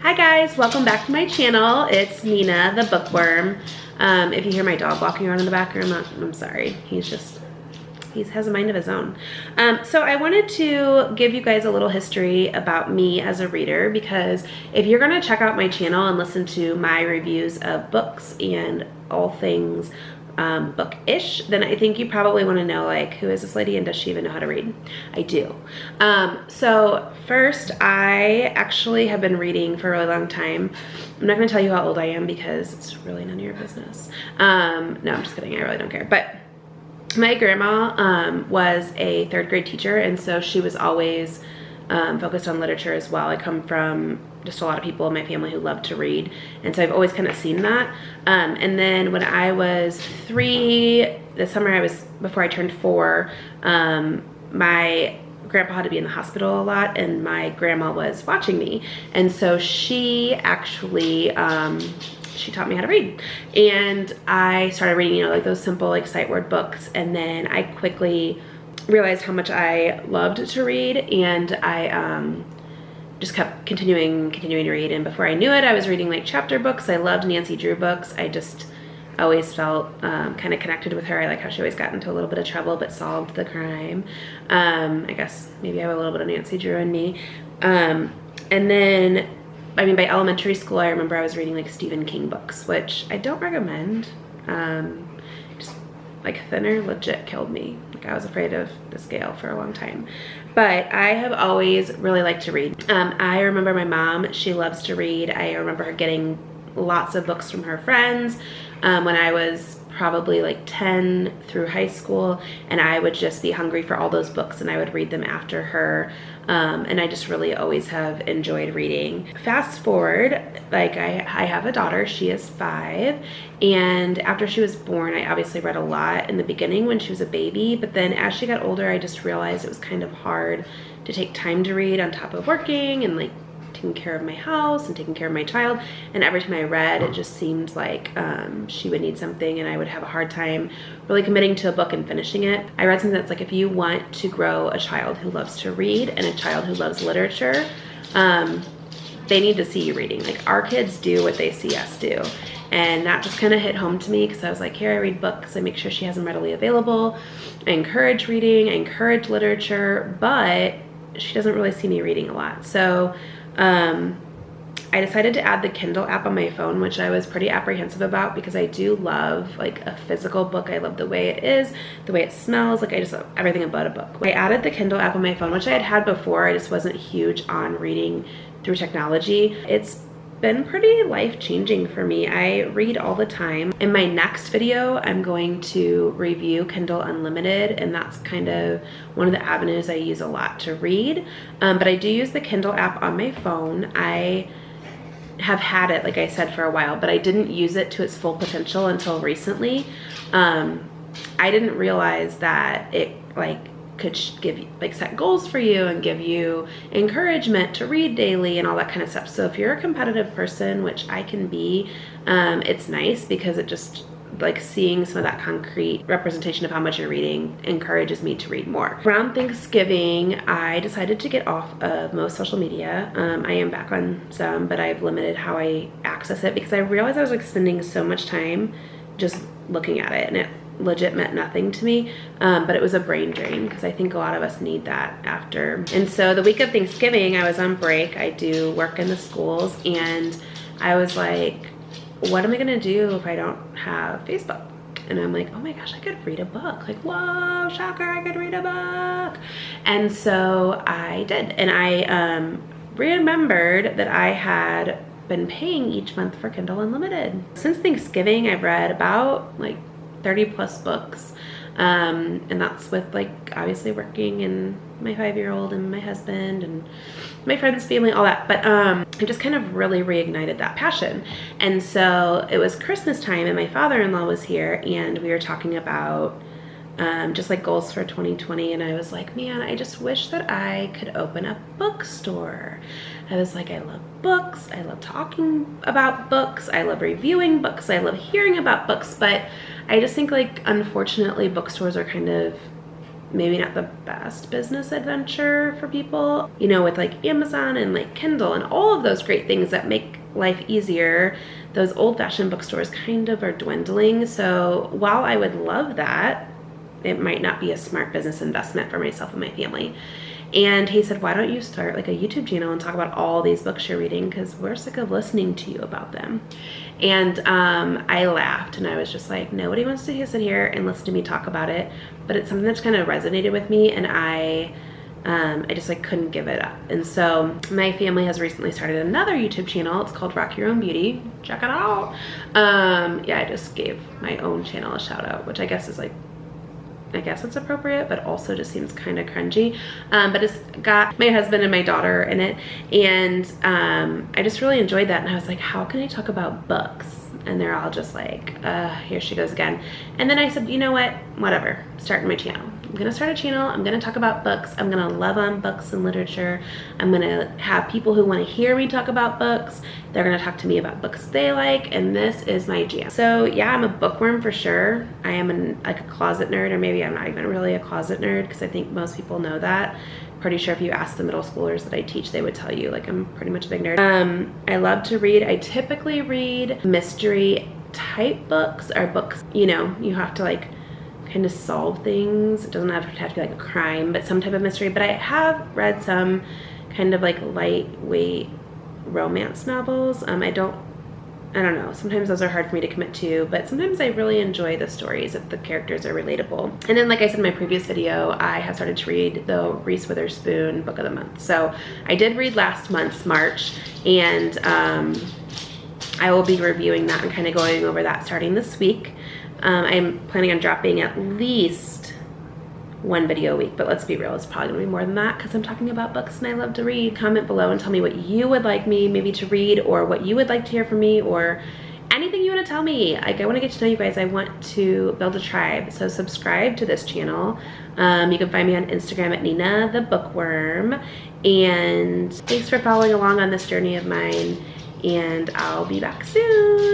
Hi guys, welcome back to my channel. It's Nina, the Bookworm. If you hear my dog walking around in the background, I'm sorry. He has a mind of his own. So I wanted to give you guys a little history about me as a reader, because if you're gonna check out my channel and listen to my reviews of books and all things book-ish, then I think you probably want to know, like, who is this lady and does she even know how to read? I do. So first, I actually have been reading for a really long time. I'm not going to tell you how old I am because it's really none of your business. No, I'm just kidding. I really don't care. But my grandma was a third grade teacher, and so she was always focused on literature as well. I come from just a lot of people in my family who love to read, and so I've always kind of seen that. And then when I was 3, the summer before I turned 4, my grandpa had to be in the hospital a lot, and my grandma was watching me, and so she actually she taught me how to read, and I started reading, you know, like those simple, like, sight word books. And then I quickly realized how much I loved to read, and I just kept continuing to read. And before I knew it, I was reading like chapter books. I loved Nancy Drew books. I just always felt kind of connected with her. I like how she always got into a little bit of trouble but solved the crime. I guess maybe I have a little bit of Nancy Drew in me. And then, I mean, by elementary school, I remember I was reading like Stephen King books, which I don't recommend. Just like Thinner legit killed me. Like, I was afraid of the scale for a long time. But I have always really liked to read. I remember my mom, she loves to read. I remember her getting lots of books from her friends when I was probably like 10 through high school, and I would just be hungry for all those books and I would read them after her. And I just really always have enjoyed reading. Fast forward, like, I have a daughter, she is 5, and after she was born, I obviously read a lot in the beginning when she was a baby, but then as she got older, I just realized it was kind of hard to take time to read on top of working and like taking care of my house and taking care of my child. And every time I read, it just seemed like she would need something and I would have a hard time really committing to a book and finishing it. I read something that's like, if you want to grow a child who loves to read and a child who loves literature, they need to see you reading. Like, our kids do what they see us do. And that just kind of hit home to me, because I was like, here, I read books, I make sure she has them readily available, I encourage reading, I encourage literature, but she doesn't really see me reading a lot. So I decided to add the Kindle app on my phone, which I was pretty apprehensive about, because I do love like a physical book. I love the way it is, the way it smells. Like, I just love everything about a book. I added the Kindle app on my phone, which I had before. I just wasn't huge on reading through technology. It's been pretty life-changing for me. I read all the time. In my next video, I'm going to review Kindle Unlimited, and that's kind of one of the avenues I use a lot to read. But I do use the Kindle app on my phone. I have had it, like I said, for a while, but I didn't use it to its full potential until recently. I didn't realize that it could give you, like, set goals for you and give you encouragement to read daily and all that kind of stuff. So if you're a competitive person, which I can be, it's nice because it just, like, seeing some of that concrete representation of how much you're reading encourages me to read more. Around Thanksgiving, I decided to get off of most social media. I am back on some, but I've limited how I access it because I realized I was like spending so much time just looking at it, and it legit meant nothing to me, but it was a brain drain, because I think a lot of us need that after. And so the week of Thanksgiving, I was on break. I do work in the schools, and I was like, what am I gonna do if I don't have Facebook? And I'm like, oh my gosh, I could read a book. Like, whoa, shocker, I could read a book. And so I did, and I remembered that I had been paying each month for Kindle Unlimited. Since Thanksgiving, I've read about like 30 plus books, and that's with, like, obviously working and my 5-year-old and my husband and my friends, family, all that. But it just kind of really reignited that passion. And so it was Christmas time, and my father-in-law was here, and we were talking about just like goals for 2020, and I was like, man, I just wish that I could open a bookstore. I was like, I love books, I love talking about books, I love reviewing books, I love hearing about books, but I just think, like, unfortunately, bookstores are kind of maybe not the best business adventure for people, you know, with like Amazon and like Kindle and all of those great things that make life easier. Those old-fashioned bookstores kind of are dwindling. So while I would love that, it might not be a smart business investment for myself and my family. And he said, why don't you start like a YouTube channel and talk about all these books you're reading, because we're sick of listening to you about them. And I laughed and I was just like, nobody wants to sit here and listen to me talk about it, but it's something that's kind of resonated with me, and I just like couldn't give it up. And so my family has recently started another YouTube channel. It's called Rock Your Own Beauty. Check it out. Yeah, I just gave my own channel a shout out, which I guess is like, I guess it's appropriate, but also just seems kind of cringy. But it's got my husband and my daughter in it. And I just really enjoyed that. And I was like, how can I talk about books? And they're all just like, here she goes again. And then I said, you know what, whatever, starting my channel. I'm gonna start a channel, I'm gonna talk about books, I'm gonna love on books and literature. I'm gonna have people who wanna hear me talk about books. They're gonna talk to me about books they like, and this is my jam. So yeah, I'm a bookworm for sure. I am like a closet nerd, or maybe I'm not even really a closet nerd, because I think most people know that. Pretty sure if you ask the middle schoolers that I teach, they would tell you like I'm pretty much a big nerd. I love to read. I typically read mystery type books, or books, you know, you have to like kind of solve things. It doesn't have to be like a crime, but some type of mystery. But I have read some kind of like lightweight romance novels. I don't know, sometimes those are hard for me to commit to, but sometimes I really enjoy the stories if the characters are relatable. And then, like I said in my previous video, I have started to read the Reese Witherspoon Book of the Month. So I did read last month's March, and I will be reviewing that and kind of going over that starting this week. I'm planning on dropping at least one video a week, but let's be real, it's probably gonna be more than that, because I'm talking about books and I love to read. Comment below and tell me what you would like me maybe to read, or what you would like to hear from me, or anything you want to tell me. Like, I want to get to know you guys. I want to build a tribe. So subscribe to this channel. You can find me on Instagram at Nina the Bookworm. And thanks for following along on this journey of mine, and I'll be back soon.